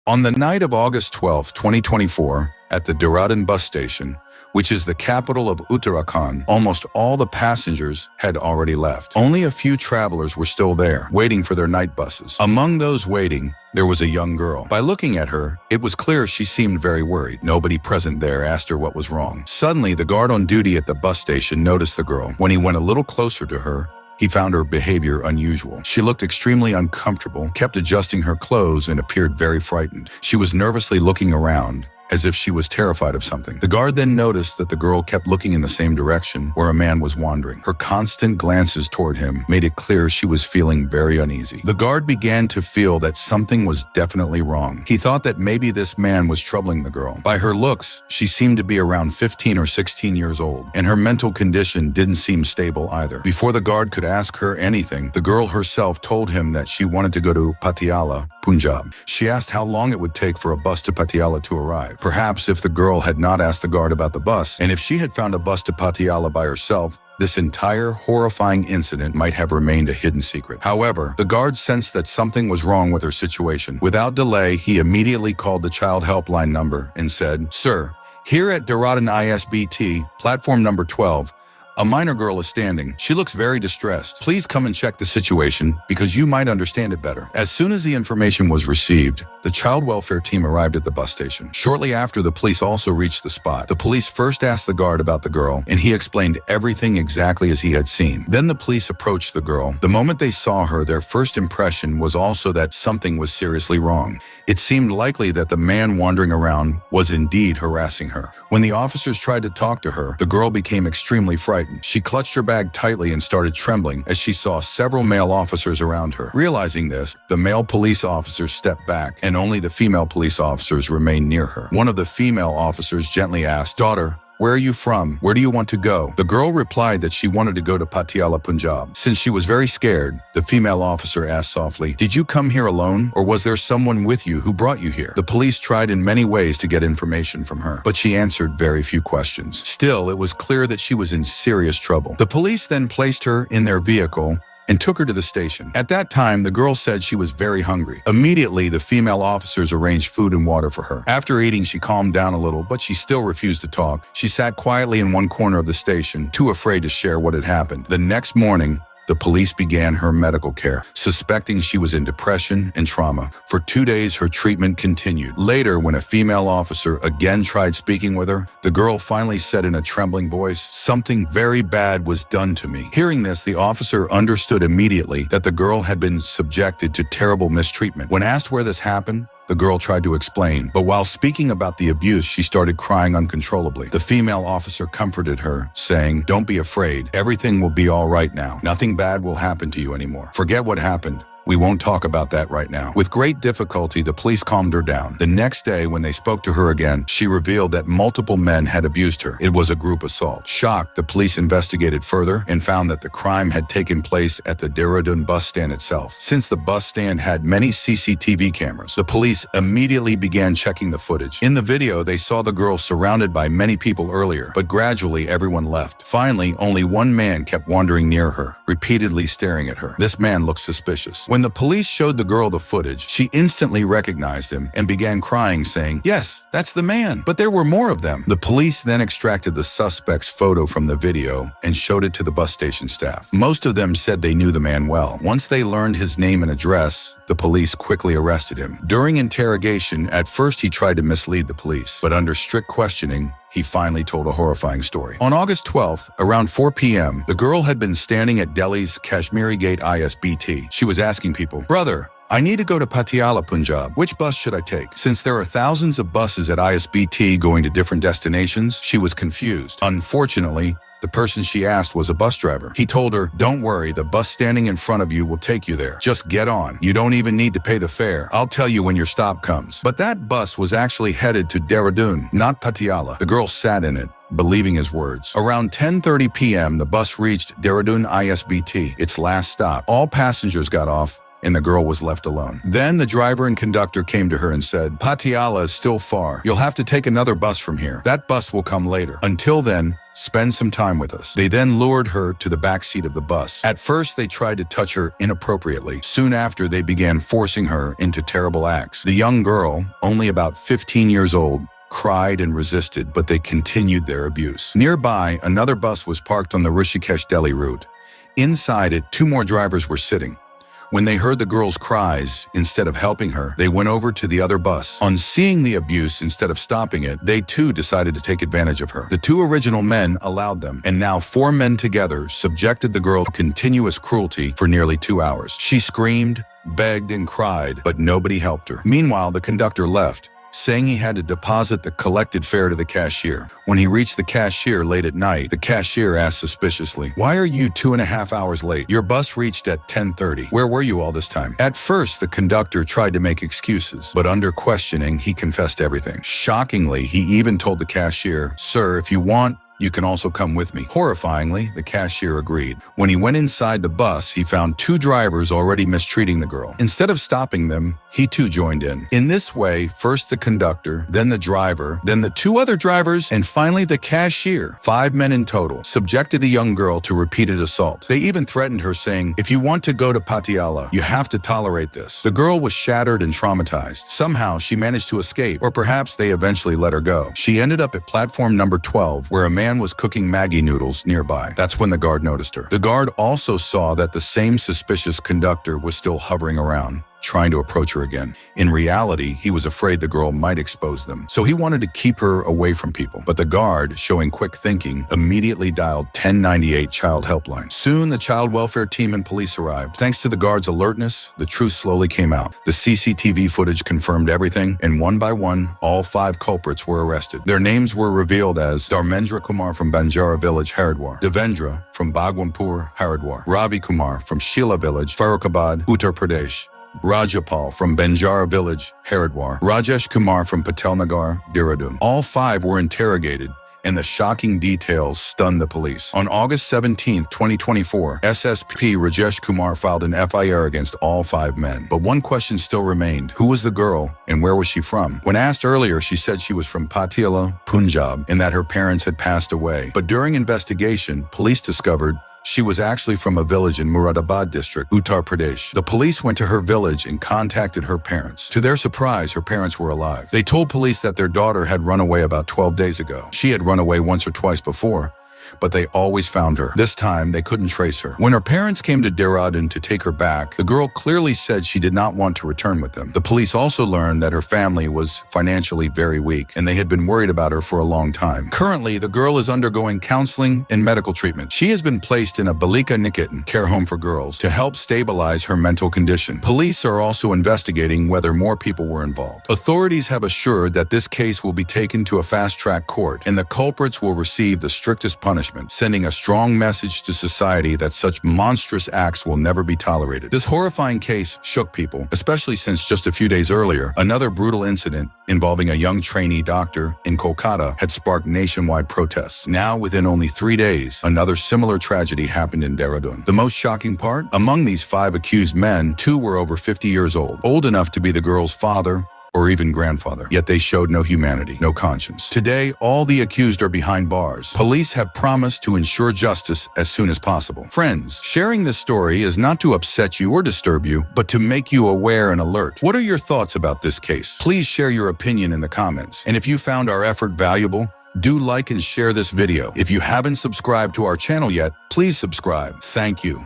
On the night of August 12, 2024, at the Dehradun bus station, which is the capital of Uttarakhand, almost all the passengers had already left. Only a few travelers were still there, waiting for their night buses. Among those waiting, there was a young girl. By looking at her, it was clear she seemed very worried. Nobody present there asked her what was wrong. Suddenly, the guard on duty at the bus station noticed the girl. When he went a little closer to her, he found her behavior unusual. She looked extremely uncomfortable, kept adjusting her clothes, and appeared very frightened. She was nervously looking around, as if she was terrified of something. The guard then noticed that the girl kept looking in the same direction where a man was wandering. Her constant glances toward him made it clear she was feeling very uneasy. The guard began to feel that something was definitely wrong. He thought that maybe this man was troubling the girl. By her looks, she seemed to be around 15 or 16 years old, and her mental condition didn't seem stable either. Before the guard could ask her anything, the girl herself told him that she wanted to go to Patiala, Punjab. She asked how long it would take for a bus to Patiala to arrive. Perhaps if the girl had not asked the guard about the bus, and if she had found a bus to Patiala by herself, this entire horrifying incident might have remained a hidden secret. However, the guard sensed that something was wrong with her situation. Without delay, he immediately called the Child Helpline number and said, "Sir, here at Dehradun ISBT, platform number 12, a minor girl is standing. She looks very distressed. Please come and check the situation because you might understand it better." As soon as the information was received, the child welfare team arrived at the bus station. Shortly after, the police also reached the spot. The police first asked the guard about the girl, and he explained everything exactly as he had seen. Then the police approached the girl. The moment they saw her, their first impression was also that something was seriously wrong. It seemed likely that the man wandering around was indeed harassing her. When the officers tried to talk to her, the girl became extremely frightened. She clutched her bag tightly and started trembling as she saw several male officers around her. Realizing this, the male police officers stepped back, and only the female police officers remained near her. One of the female officers gently asked, "Daughter, where are you from? Where do you want to go?" The girl replied that she wanted to go to Patiala, Punjab. Since she was very scared, the female officer asked softly, "Did you come here alone, or was there someone with you who brought you here?" The police tried in many ways to get information from her, but she answered very few questions. Still, it was clear that she was in serious trouble. The police then placed her in their vehicle and took her to the station. At that time, the girl said she was very hungry. Immediately, the female officers arranged food and water for her. After eating, she calmed down a little, but she still refused to talk. She sat quietly in one corner of the station, too afraid to share what had happened. The next morning, the police began her medical care, suspecting she was in depression and trauma. For 2 days, her treatment continued. Later, when a female officer again tried speaking with her, the girl finally said in a trembling voice, "Something very bad was done to me." Hearing this, the officer understood immediately that the girl had been subjected to terrible mistreatment. When asked where this happened, the girl tried to explain, but while speaking about the abuse, she started crying uncontrollably. The female officer comforted her, saying, "Don't be afraid. Everything will be all right now. Nothing bad will happen to you anymore. Forget what happened. We won't talk about that right now." With great difficulty, the police calmed her down. The next day, when they spoke to her again, she revealed that multiple men had abused her. It was a group assault. Shocked, the police investigated further and found that the crime had taken place at the Dehradun bus stand itself. Since the bus stand had many CCTV cameras, the police immediately began checking the footage. In the video, they saw the girl surrounded by many people earlier, but gradually everyone left. Finally, only one man kept wandering near her, repeatedly staring at her. This man looked suspicious. When the police showed the girl the footage, she instantly recognized him and began crying, saying, "Yes, that's the man, but there were more of them." The police then extracted the suspect's photo from the video and showed it to the bus station staff. Most of them said they knew the man well. Once they learned his name and address, the police quickly arrested him. During interrogation, at first he tried to mislead the police, but under strict questioning, he finally told a horrifying story. On August 12th, around 4 p.m., the girl had been standing at Delhi's Kashmiri Gate ISBT. She was asking people, "Brother, I need to go to Patiala, Punjab. Which bus should I take?" Since there are thousands of buses at ISBT going to different destinations, she was confused. Unfortunately, the person she asked was a bus driver. He told her, "Don't worry, the bus standing in front of you will take you there. Just get on. You don't even need to pay the fare. I'll tell you when your stop comes." But that bus was actually headed to Dehradun, not Patiala. The girl sat in it, believing his words. Around 10:30 p.m., the bus reached Dehradun ISBT, its last stop. All passengers got off, and the girl was left alone. Then the driver and conductor came to her and said, "Patiala is still far. You'll have to take another bus from here. That bus will come later. Until then, spend some time with us." They then lured her to the back seat of the bus. At first, they tried to touch her inappropriately. Soon after, they began forcing her into terrible acts. The young girl, only about 15 years old, cried and resisted, but they continued their abuse. Nearby, another bus was parked on the Rishikesh-Delhi route. Inside it, 2 more drivers were sitting. When they heard the girl's cries, instead of helping her, they went over to the other bus. On seeing the abuse, instead of stopping it, they too decided to take advantage of her. The 2 original men allowed them, and now 4 men together subjected the girl to continuous cruelty for nearly 2 hours. She screamed, begged, and cried, but nobody helped her. Meanwhile, the conductor left, saying he had to deposit the collected fare to the cashier. When he reached the cashier late at night, the cashier asked suspiciously, "Why are you 2.5 hours late? Your bus reached at 10:30. Where were you all this time?" At first, the conductor tried to make excuses, but under questioning, he confessed everything. Shockingly, he even told the cashier, "Sir, if you want, you can also come with me." Horrifyingly, the cashier agreed. When he went inside the bus, he found 2 drivers already mistreating the girl. Instead of stopping them, he too joined in. In this way, first the conductor, then the driver, then the 2 other drivers, and finally the cashier, 5 men in total, subjected the young girl to repeated assault. They even threatened her, saying, "If you want to go to Patiala, you have to tolerate this." The girl was shattered and traumatized. Somehow, she managed to escape, or perhaps they eventually let her go. She ended up at platform number 12, where a man was cooking Maggi noodles nearby. That's when the guard noticed her. The guard also saw that the same suspicious conductor was still hovering around, trying to approach her again. In reality, he was afraid the girl might expose them, so he wanted to keep her away from people. But the guard, showing quick thinking, immediately dialed 1098 Child Helpline. Soon, the child welfare team and police arrived. Thanks to the guard's alertness, the truth slowly came out. The CCTV footage confirmed everything, and one by one, all 5 culprits were arrested. Their names were revealed as Dharmendra Kumar from Banjara village, Haridwar; Devendra from Bhagwanpur, Haridwar; Ravi Kumar from Sheela village, Farrukhabad, Uttar Pradesh; Rajapal from Banjara village, Haridwar; Rajesh Kumar from Patelnagar, Dehradun. All 5 were interrogated, and the shocking details stunned the police. On August 17, 2024, SSP Rajesh Kumar filed an FIR against all 5 men. But one question still remained: who was the girl, and where was she from? When asked earlier, she said she was from Patiala, Punjab, and that her parents had passed away. But during investigation, police discovered she was actually from a village in Muradabad district, Uttar Pradesh. The police went to her village and contacted her parents. To their surprise, her parents were alive. They told police that their daughter had run away about 12 days ago. She had run away once or twice before, but they always found her. This time, they couldn't trace her. When her parents came to Dehradun to take her back, the girl clearly said she did not want to return with them. The police also learned that her family was financially very weak, and they had been worried about her for a long time. Currently, the girl is undergoing counseling and medical treatment. She has been placed in a Balika Niketan care home for girls to help stabilize her mental condition. Police are also investigating whether more people were involved. Authorities have assured that this case will be taken to a fast-track court, and the culprits will receive the strictest punishment, sending a strong message to society that such monstrous acts will never be tolerated. This horrifying case shook people, especially since just a few days earlier, another brutal incident involving a young trainee doctor in Kolkata had sparked nationwide protests. Now, within only 3 days, another similar tragedy happened in Dehradun. The most shocking part? Among these 5 accused men, 2 were over 50 years old enough to be the girl's father or even grandfather. Yet they showed no humanity, no conscience. Today, all the accused are behind bars. Police have promised to ensure justice as soon as possible. Friends, sharing this story is not to upset you or disturb you, but to make you aware and alert. What are your thoughts about this case? Please share your opinion in the comments. And if you found our effort valuable, do like and share this video. If you haven't subscribed to our channel yet, please subscribe. Thank you.